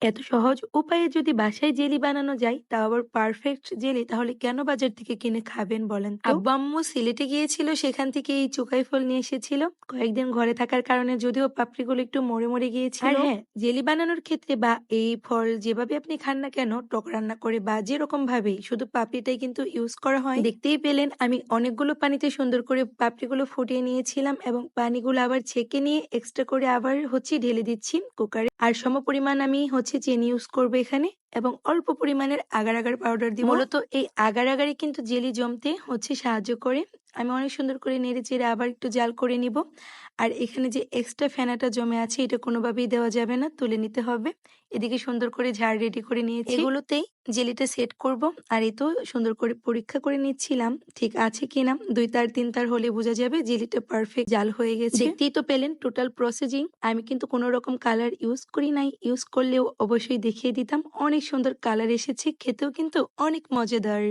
এত সহজ উপায়ে যদি বাসায় জেলি বানানো যায় তাও আবার পারফেক্ট জেলি, তাহলে কেন বাজার থেকে কিনে খাবেন বলেন তো? আব্বু আম্মু সিলেটে গিয়েছিল, সেখান থেকে এই চুকাই ফল নিয়ে এসেছিল। কয়েকদিন ঘরে থাকার কারণে যদিও পাপড়িগুলো একটু মরে মরে গিয়েছিল। আর হ্যাঁ, জেলি বানানোর ক্ষেত্রে বা এই ফল যেভাবে আপনি খান না কেন, টক রান্না করে বা যেরকম ভাবেই, শুধু পাপড়িটাই কিন্তু ইউজ করা হয়। দেখতেই পেলেন আমি অনেকগুলো পানিতে সুন্দর করে পাপড়িগুলো ফুটিয়ে নিয়েছিলাম এবং পানিগুলো আবার ছেঁকে নিয়ে এক্সট্রা করে আবার ঢেলে দিচ্ছি কুকারে। আর সমপরিমাণ আমি চিনি ইউজ করব এখানে এবং অল্প পরিমাণের আগার আগার পাউডার দিব। মূলত এই আগার আগারই কিন্তু জেলি জমতে সাহায্য করে। আমি অনেক সুন্দর করে নেড়ে চেড়ে আবার একটু জাল করে নিব। আর এখানে যে এক্সট্রা ফেনাটা জমে আছে এটা কোনোভাবেই দেওয়া যাবে না, তুলে নিতে হবে। এদিকে সুন্দর করে ঝাড় রেডি করে নিয়েছি, এগুলোতেই জেলিটা সেট করব। আর এই তো সুন্দর করে পরীক্ষা করে নিচ্ছিলাম ঠিক আছে কিনা। 2 তার 3 তার হলে বোঝা যাবে জেলিটা পারফেক্ট জাল হয়ে গেছে। দেখতেই তো পেলেন টোটাল প্রসেসিং। আমি কিন্তু কোনো রকম কালার ইউজ করি নাই, ইউজ করলেও অবশ্যই দেখিয়ে দিতাম। অনেক সুন্দর কালার এসেছে, খেতেও কিন্তু অনেক মজাদার।